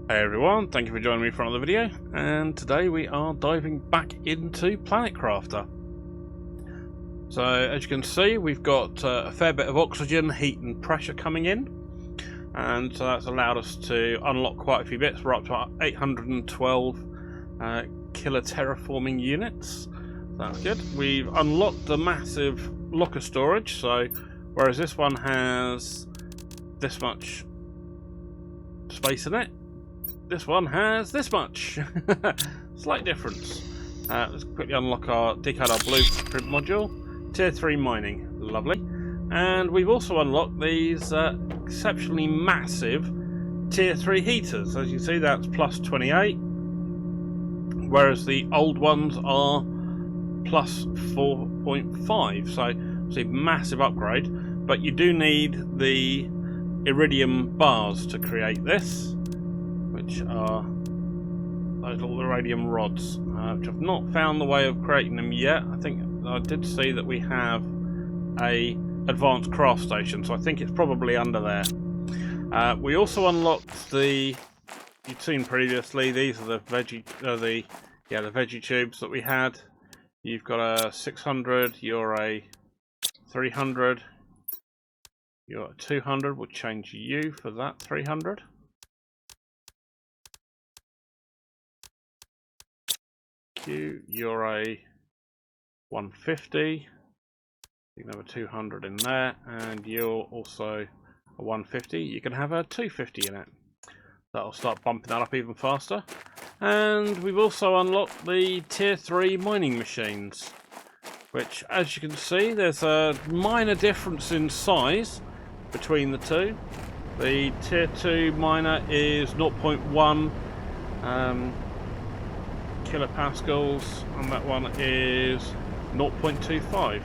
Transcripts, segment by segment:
Hey everyone, thank you for joining me for another video, and today we are diving back into Planet Crafter. So as you can see, we've got a fair bit of oxygen, heat and pressure coming in, and so that's allowed us to unlock quite a few bits. We're up to 812 killer terraforming units. That's good. We've unlocked the massive locker storage, so whereas this one has this much space in it, this one has this much. Slight difference. Let's quickly unlock our decode our blueprint module. Tier 3 mining, lovely. And we've also unlocked these exceptionally massive Tier 3 heaters. As you see, that's plus 28, whereas the old ones are plus 4.5. So it's a massive upgrade, but you do need the iridium bars to create this, which are those little iridium rods, which I've not found the way of creating them yet. I think I did see that we have a advanced craft station, so I think it's probably under there. We also unlocked the, you've seen previously, these are the veggie, the veggie tubes that we had. You've got a 600, you're a 300, you're a 200. We'll change you for that 300. You're a 150. You can have a 200 in there, and you're also a 150. You can have a 250 in it. That'll start bumping that up even faster. And we've also unlocked the tier 3 mining machines, which, as you can see, there's a minor difference in size between the two. The tier 2 miner is 0.1 kilopascals, and that one is 0.25.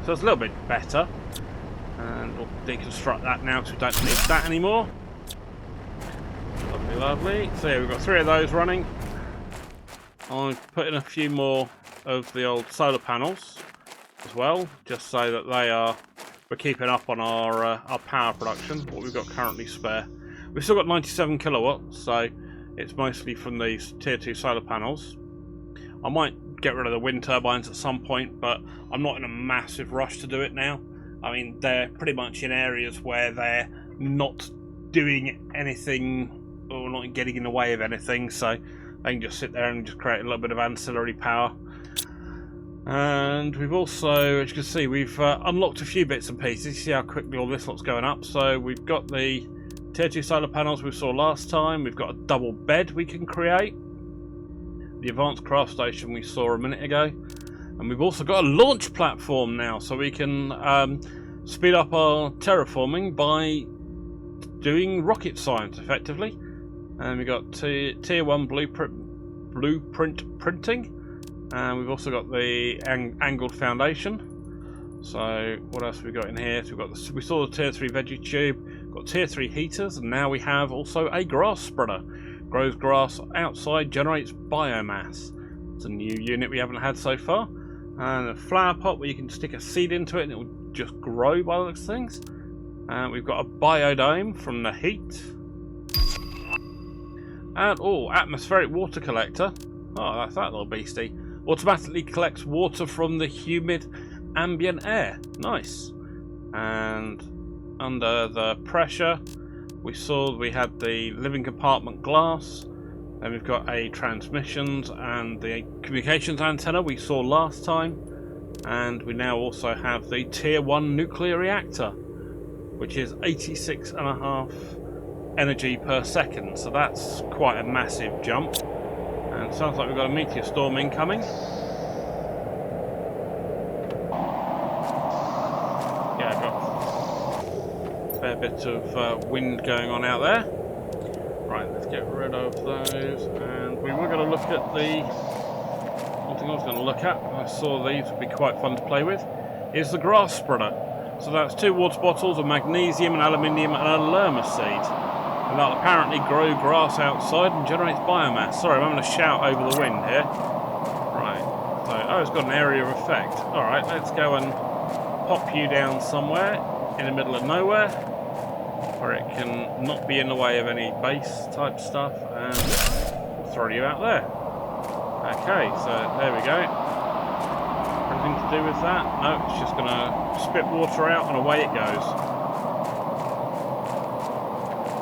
So it's a little bit better, and we'll deconstruct that now because we don't need that anymore. Lovely, lovely. So yeah, we've got 3 of those running. I've put in a few more of the old solar panels as well, just so that we're keeping up on our power production, what we've got currently spare. We've still got 97 kilowatts, so it's mostly from these tier 2 solar panels. I might get rid of the wind turbines at some point, but I'm not in a massive rush to do it now. I mean, they're pretty much in areas where they're not doing anything or not getting in the way of anything, so they can just sit there and just create a little bit of ancillary power. And we've also, as you can see, we've unlocked a few bits and pieces. See how quickly all this lot's going up. So we've got the tier 2 solar panels we saw last time. We've got a double bed we can create. The advanced craft station we saw a minute ago. And we've also got a launch platform now, so we can speed up our terraforming by doing rocket science effectively. And we've got tier 1 blueprint printing. And we've also got the angled foundation. So what else have we got in here? So we saw the tier 3 veggie tube, got tier 3 heaters, and now we have also a grass spreader. Grows grass outside, generates biomass. It's a new unit we haven't had so far. And a flower pot where you can stick a seed into it and it will just grow by the looks of things. And we've got a biodome from the heat. And atmospheric water collector. Oh, that's that little beastie. Automatically collects water from the humid ambient air. Nice. And under the pressure, we saw we had the living compartment glass. Then we've got a transmissions and the communications antenna we saw last time. And we now also have the tier 1 nuclear reactor, which is 86.5 energy per second. So that's quite a massive jump. And it sounds like we've got a meteor storm incoming. Yeah, I've got a fair bit of wind going on out there. Right, let's get rid of those. And we were going to look at the... One thing I was going to look at, I saw these would be quite fun to play with, is the grass spreader. So that's 2 water bottles of magnesium and aluminium and a lerma seed. And that'll apparently grow grass outside and generates biomass. Sorry, I'm having a shout over the wind here. Right. So, it's got an area of effect. Alright, let's go and pop you down somewhere in the middle of nowhere. where it can not be in the way of any base type stuff and throw you out there. Okay, so there we go. Anything to do with that? No, it's just going to spit water out and away it goes.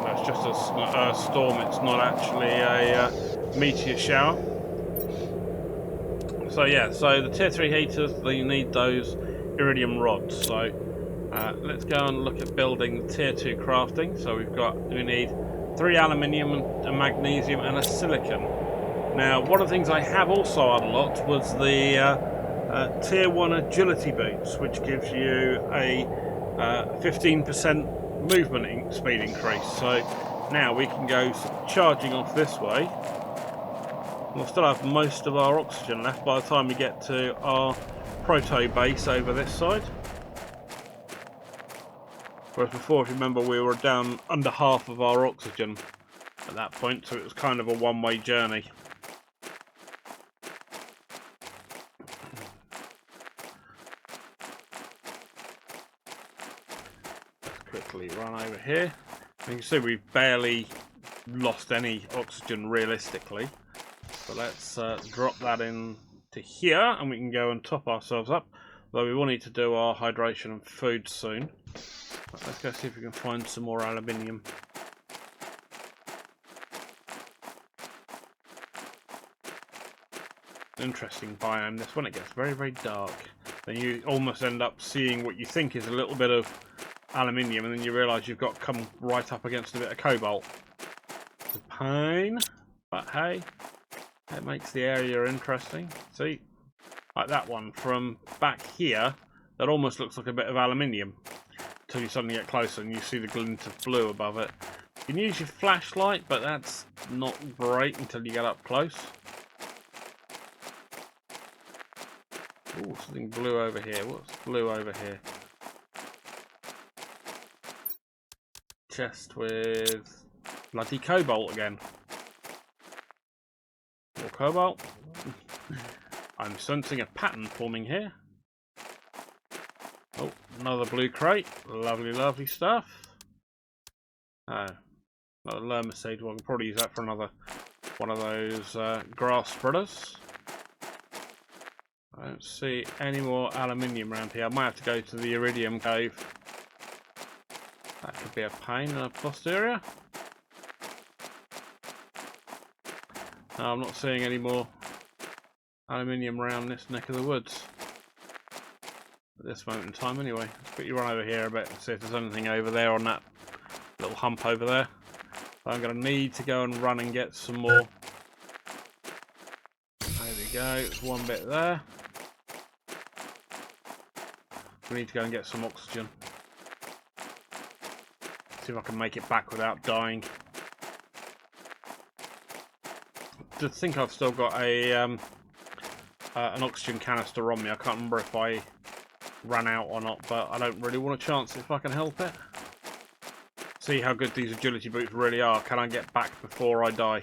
That's just a storm, it's not actually a meteor shower. So yeah, so the tier 3 heaters, you need those iridium rods. So let's go and look at building the tier 2 crafting. So we need 3 aluminium, a magnesium and a silicon. Now one of the things I have also unlocked was the tier 1 agility boots, which gives you a 15% movement speed increase. So now we can go charging off this way. We'll still have most of our oxygen left by the time we get to our proto base over this side. Whereas before, if you remember, we were down under half of our oxygen at that point, so it was kind of a one-way journey. Let's quickly run over here. You can see we've barely lost any oxygen realistically. So let's drop that in to here, and we can go and top ourselves up. Though we will need to do our hydration and food soon. But let's go see if we can find some more aluminium. Interesting biome this one. It gets very, very dark. Then you almost end up seeing what you think is a little bit of aluminium, and then you realise you've got to come right up against a bit of cobalt. It's a pain, but hey. It makes the area interesting. See, like that one from back here, that almost looks like a bit of aluminium until you suddenly get closer and you see the glint of blue above it. You can use your flashlight, but that's not great until you get up close. Oh, something blue over here. What's blue over here? Chest with bloody cobalt again. More cobalt. I'm sensing a pattern forming here. Oh, another blue crate. Lovely, lovely stuff. Oh, another lerma-seed. Well, I can probably use that for another one of those grass spreaders. I don't see any more aluminium around here. I might have to go to the iridium cave. That could be a pain in the posterior. No, I'm not seeing any more aluminium around this neck of the woods at this moment in time anyway. Let's quickly run over here a bit and see if there's anything over there on that little hump over there. So I'm going to need to go and run and get some more. There we go, there's one bit there. We need to go and get some oxygen. See if I can make it back without dying. I think I've still got a an oxygen canister on me. I can't remember if I ran out or not, but I don't really want a chance if I can help it. See how good these agility boots really are. Can I get back before I die?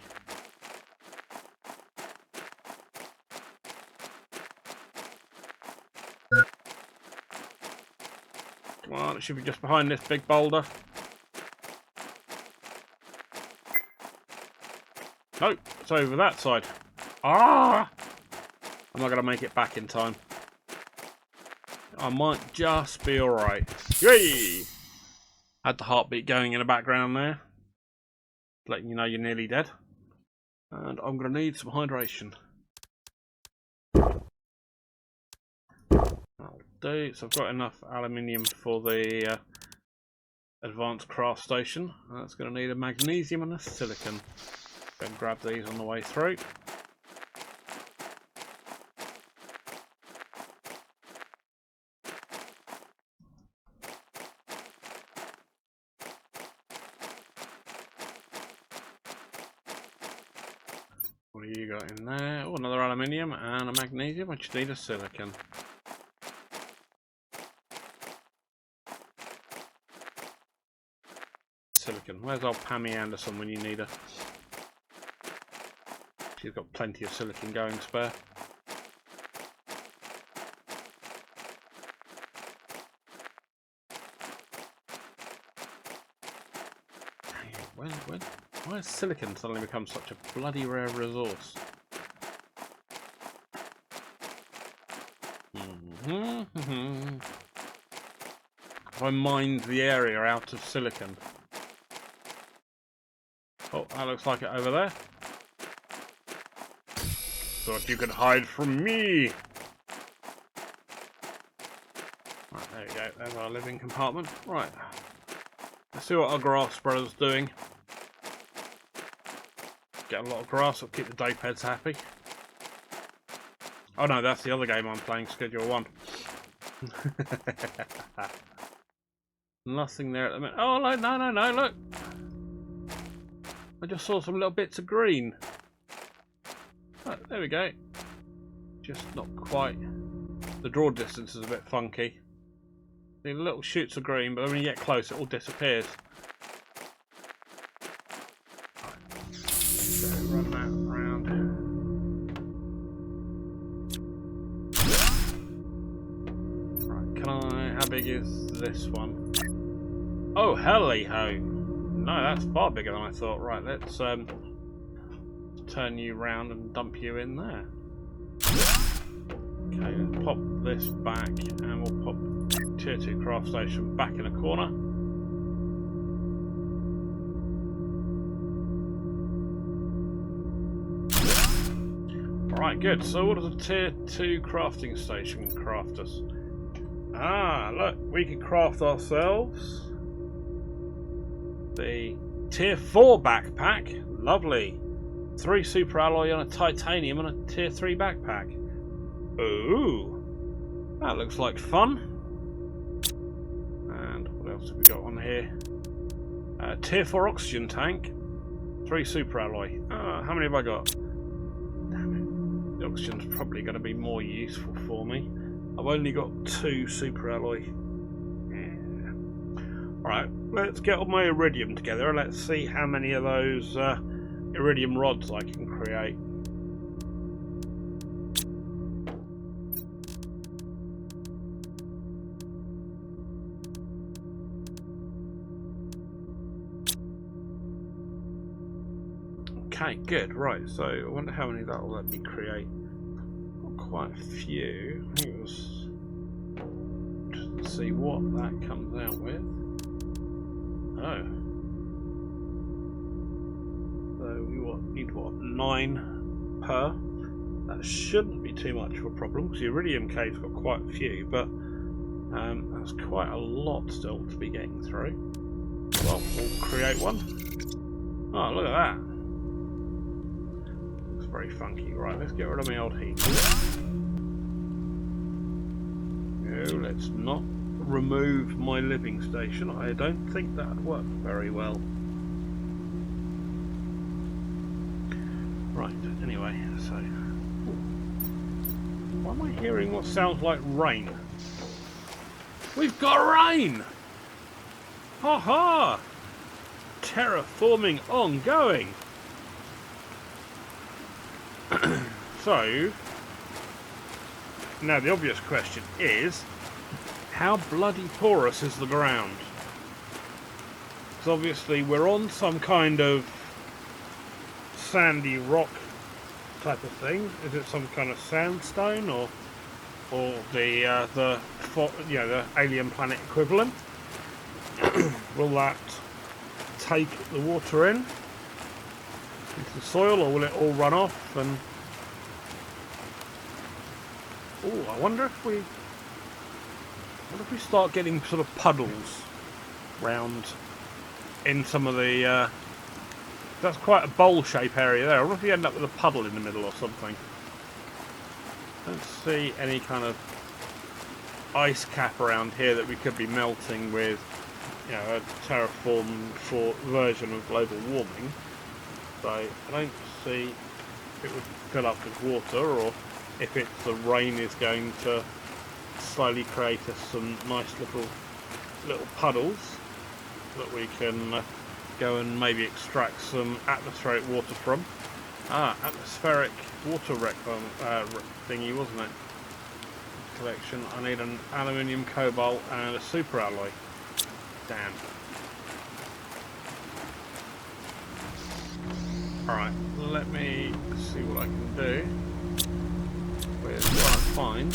Come on, it should be just behind this big boulder. Nope, it's over that side. Ah! I'm not going to make it back in time. I might just be alright. Yay! Had the heartbeat going in the background there. Letting you know you're nearly dead. And I'm going to need some hydration. That'll do. So I've got enough aluminium for the advanced craft station. That's going to need a magnesium and a silicon. Go and grab these on the way through. What have you got in there? Oh, another aluminium and a magnesium. I just need a silicon. Silicon. Where's old Pammy Anderson when you need her? She's got plenty of silicon going spare. Why has silicon suddenly become such a bloody rare resource? If I mined the area out of silicon. Oh, that looks like it over there. Thought you could hide from me. Right, there we go. There's our living compartment. Right. Let's see what our grass spreader's doing. Get a lot of grass, will keep the dopeheads happy. Oh no, that's the other game I'm playing, Schedule 1. Nothing there at the minute. Oh, no, look! I just saw some little bits of green. Oh, there we go. Just not quite. The draw distance is a bit funky. The little shoots of green, but when you get close, it all disappears. Right. Run that round. Right, can I? How big is this one? Oh, helly ho! No, that's far bigger than I thought. Right, let's turn you round and dump you in there. Okay, let's pop this back, and we'll pop Tier 2 craft station back in a corner. Alright, good. So what does a Tier 2 crafting station craft us? Ah, look, we can craft ourselves the Tier 4 backpack. Lovely. 3 super alloy on a titanium and a Tier 3 backpack. Ooh, that looks like fun. And what else have we got on here? Tier 4 oxygen tank, 3 super alloy. How many have I got? Damn it. The oxygen's probably going to be more useful for me. I've only got 2 super alloy. Yeah. Alright, let's get all my iridium together and let's see how many of those iridium rods I can create. Okay, good. Right, so I wonder how many that will let me create. Got quite a few. I think it was just to see what that comes out with. Oh. So we need what? 9 per. That shouldn't be too much of a problem because the iridium cave's got quite a few, but that's quite a lot still to be getting through. Well, we'll create one. Oh, look at that. Very funky. Right, let's get rid of my old heat. No, let's not remove my living station. I don't think that would work very well. Right, anyway, so... Why am I hearing what sounds like rain? We've got rain! Ha ha! Terraforming ongoing! So, now the obvious question is, how bloody porous is the ground? Because obviously we're on some kind of sandy rock type of thing. Is it some kind of sandstone or the alien planet equivalent? Will that take the water in into the soil, or will it all run off? And oh, I wonder if we start getting sort of puddles round in some of the. That's quite a bowl shape area there. I wonder if you end up with a puddle in the middle or something. Don't see any kind of ice cap around here that we could be melting with, you know, a terraformed version of global warming. So I don't see if it would fill up with water, or if it's the rain is going to slowly create us some nice little puddles that we can go and maybe extract some atmospheric water from. Atmospheric water thingy, wasn't it? Collection. I need an aluminium, cobalt, and a super alloy. Damn. Alright, let me see what I can do with what I find.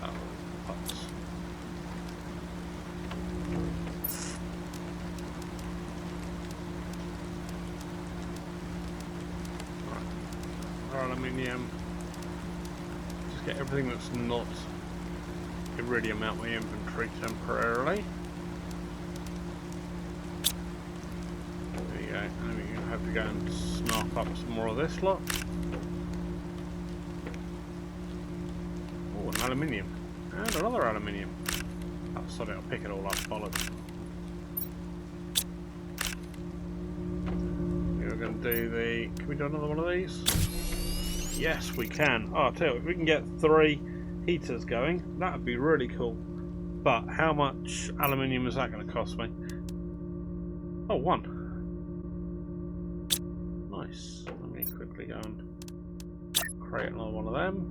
Oh, pots. Alright, aluminium. Just get everything that's not iridium out my inventory temporarily. There you go, and we're going to have to go and snap up some more of this lot. Oh, an aluminium. And another aluminium. Oh, sorry, I'll pick it all up, bollocks. We're going to do the... Can we do another one of these? Yes, we can. Oh, I'll tell you what, if we can get 3 heaters going, that would be really cool. But how much aluminium is that going to cost me? Oh, 1. Nice. Let me quickly go and create another one of them.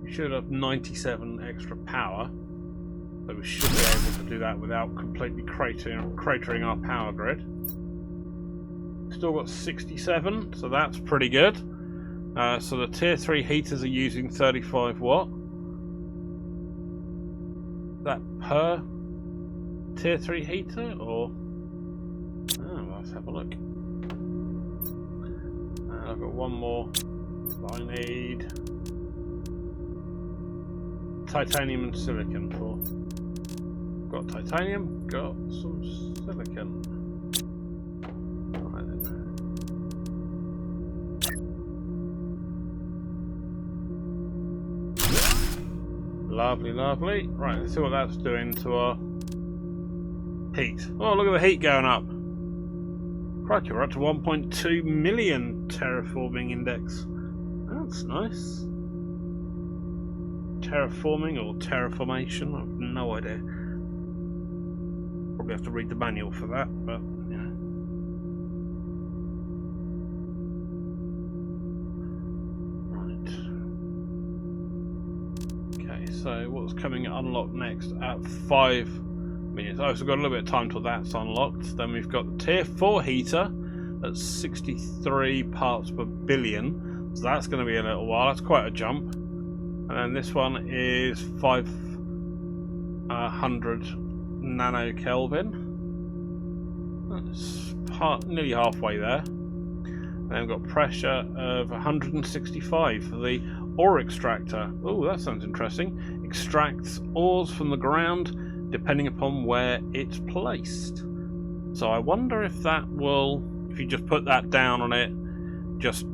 We should have 97 extra power, so we should be able to do that without completely cratering our power grid. Still got 67, so that's pretty good. So the tier 3 heaters are using 35 watt. Is that per tier 3 heater, or? Oh, let's have a look. I've got one more that I need. Titanium and silicon for. Got titanium, got some silicon. Right then. Lovely, lovely. Right, let's see what that's doing to our heat. Oh, look at the heat going up. Crikey, we're up to 1.2 million terraforming index. That's nice. Terraforming or terraformation, I have no idea. Probably have to read the manual for that, but yeah. Right. Okay, so what's coming unlocked next at 5 minutes? Oh, so we've got a little bit of time till that's unlocked. Then we've got the tier 4 heater at 63 parts per billion. So that's going to be a little while. That's quite a jump. And then this one is 500 nanokelvin. That's nearly halfway there. And then we've got pressure of 165 for the ore extractor. Oh, that sounds interesting. Extracts ores from the ground depending upon where it's placed. So I wonder if that will, if you just put that down on it, just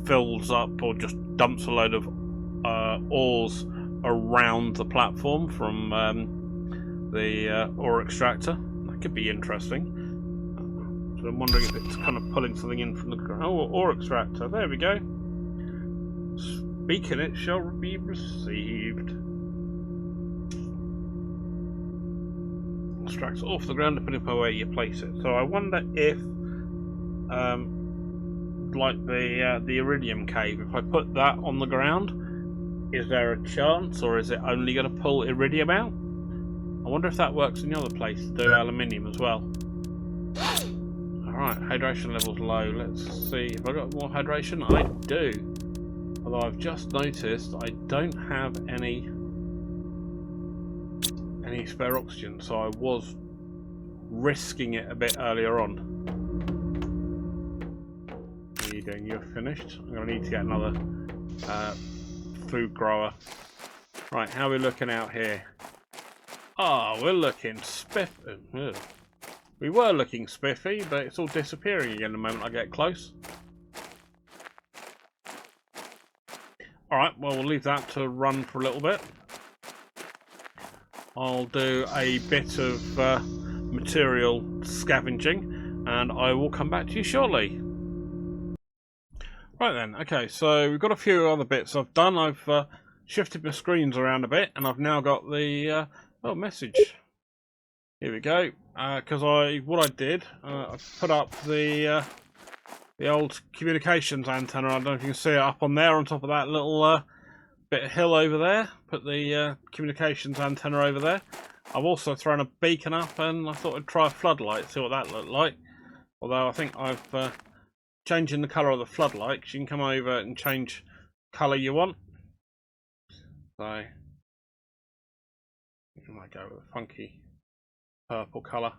fills up or just dumps a load of ores around the platform from the ore extractor. That could be interesting. So I'm wondering if it's kind of pulling something in from the ground. Oh, ore extractor. There we go. Speaking, it shall be received. Extracts off the ground depending upon where you place it. So I wonder if, like the iridium cave, if I put that on the ground, is there a chance, or is it only going to pull iridium out? I wonder if that works in the other place to do aluminium as well. Alright, hydration level's low. Let's see. Have I got more hydration? I do. Although I've just noticed I don't have any spare oxygen, so I was risking it a bit earlier on. What are you doing? You're finished? I'm going to need to get another food grower. Right, how are we looking out here? Oh, we're looking spiffy. We were looking spiffy, but it's all disappearing again the moment I get close. Alright, well, we'll leave that to run for a little bit. I'll do a bit of material scavenging, and I will come back to you shortly. Right then, okay, so we've got a few other bits I've done. I've shifted my screens around a bit, and I've now got the message. Here we go. Because what I did, I put up the old communications antenna. I don't know if you can see it up on there, on top of that little bit of hill over there. Put the communications antenna over there. I've also thrown a beacon up, and I thought I'd try a floodlight, see what that looked like. Although I think I've changing the colour of the floodlights. You can come over and change colour you want. So I might go with a funky purple colour.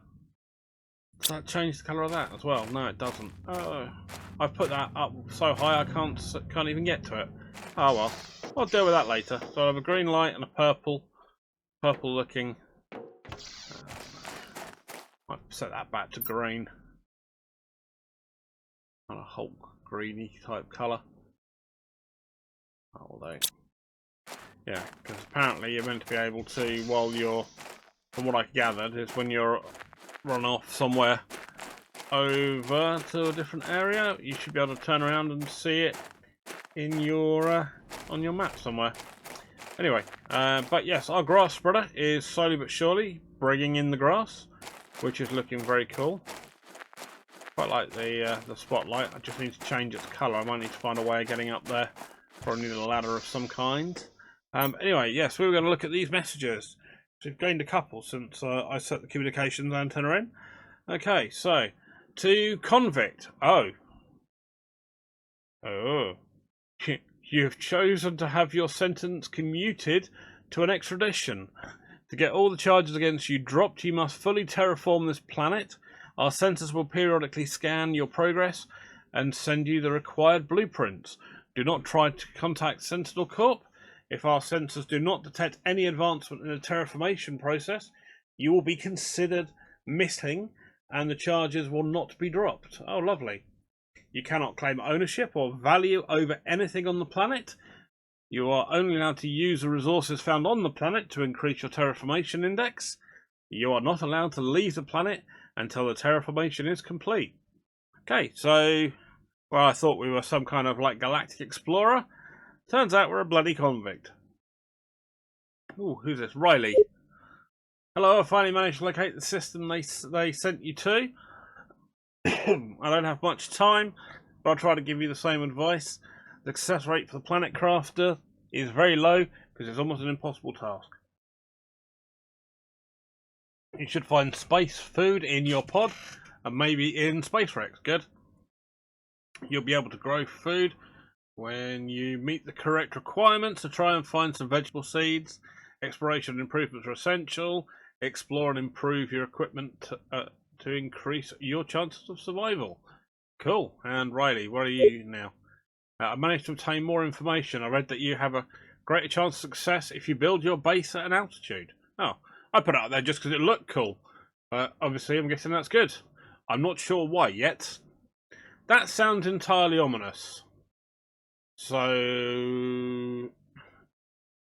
Does that change the colour of that as well? No, it doesn't. Oh, I've put that up so high I can't even get to it. Oh well, I'll deal with that later. So I have a green light and a purple looking. I'll set that back to green. On a Hulk greeny type colour. Although, yeah, because apparently you're meant to be able to, while you're, from what I gathered, is when you're run off somewhere over to a different area, you should be able to turn around and see it in your on your map somewhere. Anyway, but yes, our grass spreader is slowly but surely bringing in the grass, which is looking very cool. Quite like the spotlight. I just need to change its colour. I might need to find a way of getting up there. Probably need a ladder of some kind. Anyway, yes, we were going to look at these messages. So we've gained a couple since I set the communications antenna in. Okay, so to convict. Oh, you have chosen to have your sentence commuted to an extradition. To get all the charges against you dropped, you must fully terraform this planet. Our sensors will periodically scan your progress and send you the required blueprints. Do not try to contact Sentinel Corp. If our sensors do not detect any advancement in the terraformation process, you will be considered missing and the charges will not be dropped. Oh, lovely. You cannot claim ownership or value over anything on the planet. You are only allowed to use the resources found on the planet to increase your terraformation index. You are not allowed to leave the planet until the terraformation is complete. Okay, so, well, I thought we were some kind of like galactic explorer. Turns out we're a bloody convict. Ooh, who's this? Riley. Hello, I finally managed to locate the system they sent you to. I don't have much time, but I'll try to give you the same advice. The success rate for the Planet Crafter is very low because it's almost an impossible task. You should find space food in your pod and maybe in Space Rex. Good. You'll be able to grow food when you meet the correct requirements to try and find some vegetable seeds. Exploration improvements are essential. Explore and improve your equipment to increase your chances of survival. Cool. And Riley, where are you now? I managed to obtain more information. I read that you have a greater chance of success if you build your base at an altitude. Oh, I put it out there just because it looked cool. Obviously, I'm guessing that's good. I'm not sure why yet. That sounds entirely ominous. So,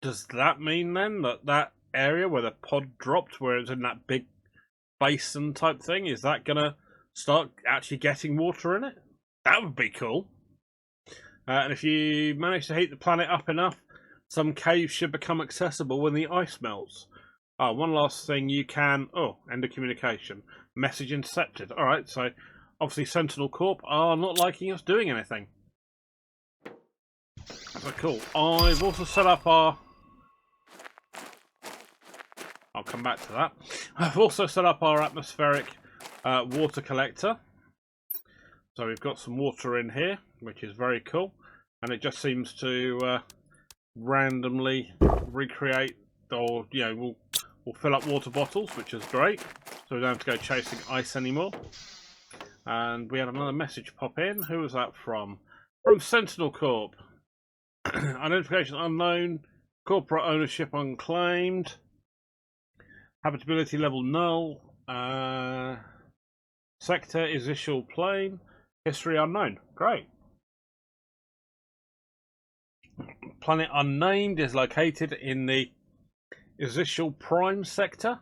does that mean then that area where the pod dropped, where it's in that big basin type thing, is that going to start actually getting water in it? That would be cool. And if you manage to heat the planet up enough, some caves should become accessible when the ice melts. Oh, one last thing you can... Oh, end of communication. Message intercepted. Alright, so obviously Sentinel Corp are not liking us doing anything. So cool. I've also set up our... I'll come back to that. I've also set up our atmospheric water collector. So we've got some water in here, which is very cool. And it just seems to randomly recreate, or, you know, we'll fill up water bottles, which is great. So we don't have to go chasing ice anymore. And we had another message pop in. Who was that from? From Sentinel Corp. Identification unknown. Corporate ownership unclaimed. Habitability level null. Sector is Issel Plane. History unknown. Great. Planet Unnamed is located in the Issel Prime sector,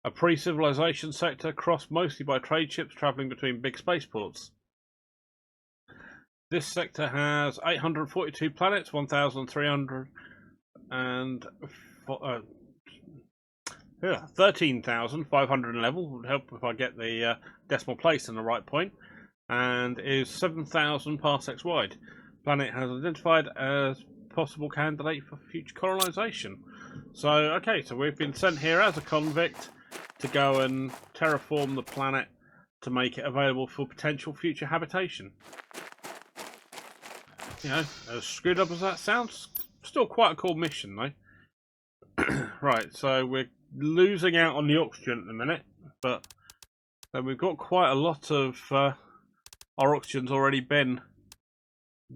a pre-civilization sector crossed mostly by trade ships travelling between big spaceports. This sector has 842 planets, 1,300 and 13,511. Would help if I get the decimal place in the right point, and is 7,000 parsecs wide. Planet has identified as possible candidate for future colonization. So, okay, so we've been sent here as a convict to go and terraform the planet to make it available for potential future habitation. You know, as screwed up as that sounds, still quite a cool mission though. Right, so we're losing out on the oxygen at the minute, but we've got quite a lot of our oxygen's already been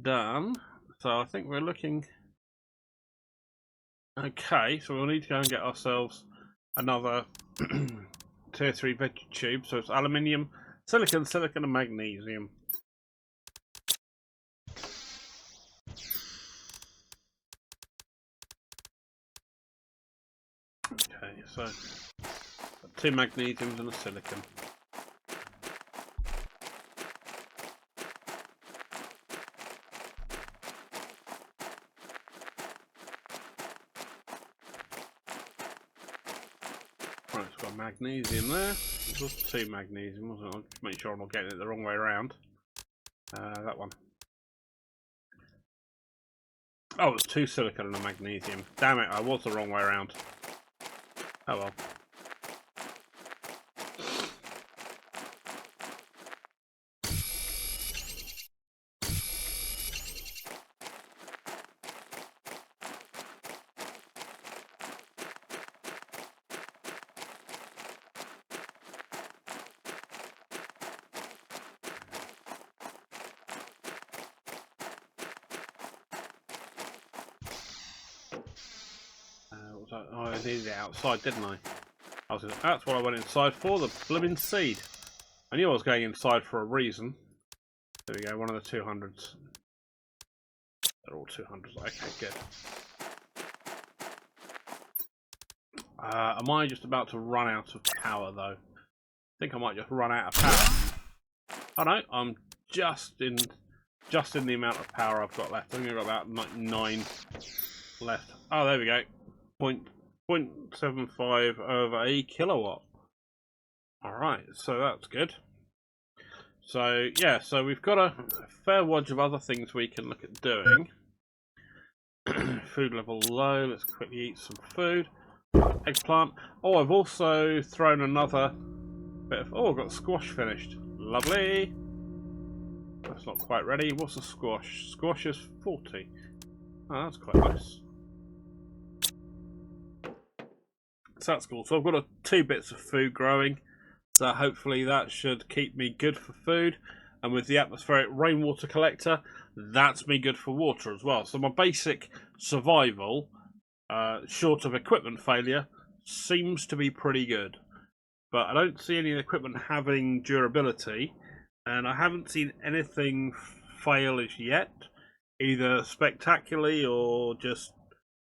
done, so I think we're looking okay. So we'll need to go and get ourselves another tier 3 veg tube. So it's aluminium, silicon, and magnesium. Okay, so 2 magnesiums and a silicon. Right, it's got magnesium there. It was 2 magnesium, wasn't it? I'll just make sure I'm not getting it the wrong way around. That one. Oh, it's 2 silicon and a magnesium. Damn it, I was the wrong way around. Oh well. Oh, I needed it outside, didn't I? That's what I went inside for, the blooming seed. I knew I was going inside for a reason. There we go, one of the 200s. They're all 200s. Okay, good. Am I just about to run out of power, though? I think I might just run out of power. Oh no, I'm just in the amount of power I've got left. I think I've got about 9 left. Oh, there we go. 0.75 of a kilowatt. Alright, so that's good. So, yeah, so we've got a fair wodge of other things we can look at doing. Food level low, let's quickly eat some food. Eggplant. Oh, I've also thrown another bit of... Oh, I've got squash finished. Lovely. That's not quite ready. What's a squash? Squash is 40. Oh, that's quite nice. So that's cool. So I've got 2 bits of food growing. So hopefully that should keep me good for food. And with the atmospheric rainwater collector, that's me good for water as well. So my basic survival, short of equipment failure, seems to be pretty good. But I don't see any equipment having durability. And I haven't seen anything fail as yet. Either spectacularly or just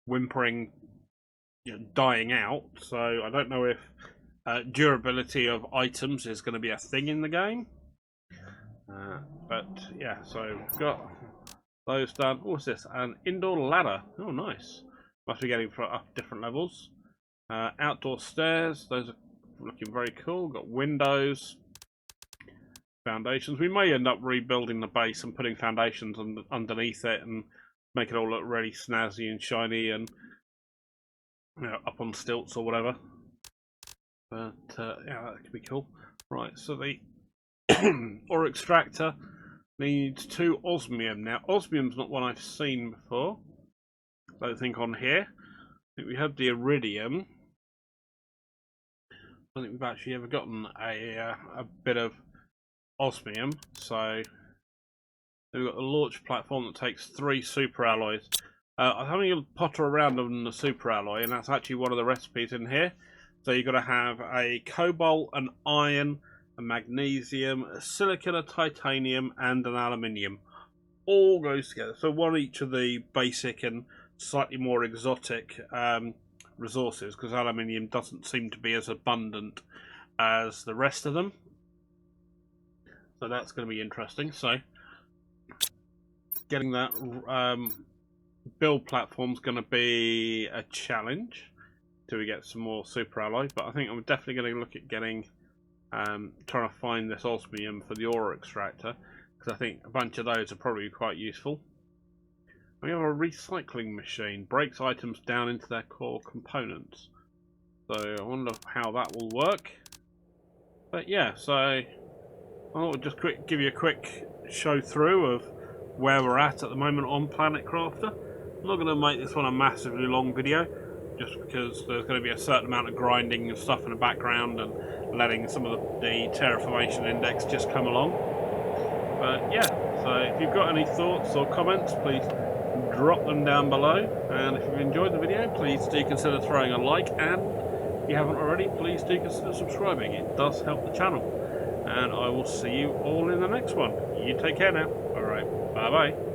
whimpering, dying out. So I don't know if durability of items is going to be a thing in the game. But yeah, so we've got those done. What's this? An indoor ladder. Oh, nice. Must be getting for up different levels. Outdoor stairs. Those are looking very cool. Got windows. Foundations. We may end up rebuilding the base and putting foundations underneath it and make it all look really snazzy and shiny and up on stilts or whatever. But yeah, that could be cool. Right, so the ore extractor needs 2 osmium. Now, osmium's not one I've seen before. I don't think on here. I think we have the iridium. I don't think we've actually ever gotten a bit of osmium. So we've got the launch platform that takes 3 super alloys. I'm having a potter around on the super alloy, and that's actually one of the recipes in here. So you've got to have a cobalt, an iron, a magnesium, a silicon, a titanium, and an aluminium. All goes together. So one each of the basic and slightly more exotic resources, because aluminium doesn't seem to be as abundant as the rest of them. So that's going to be interesting. So getting that build platform is going to be a challenge till we get some more super alloy. But I think I'm definitely going to look at getting trying to find this osmium for the ore extractor, because I think a bunch of those are probably quite useful. We have a recycling machine, breaks items down into their core components. So I wonder how that will work. But yeah, so I thought I'd just give you a quick show through of where we're at the moment on Planet Crafter. I'm not going to make this one a massively long video, just because there's going to be a certain amount of grinding and stuff in the background and letting some of the Terraformation index just come along. But yeah, so if you've got any thoughts or comments, please drop them down below. And if you've enjoyed the video, please do consider throwing a like, and if you haven't already, please do consider subscribing. It does help the channel. And I will see you all in the next one. You take care now. Alright, bye bye.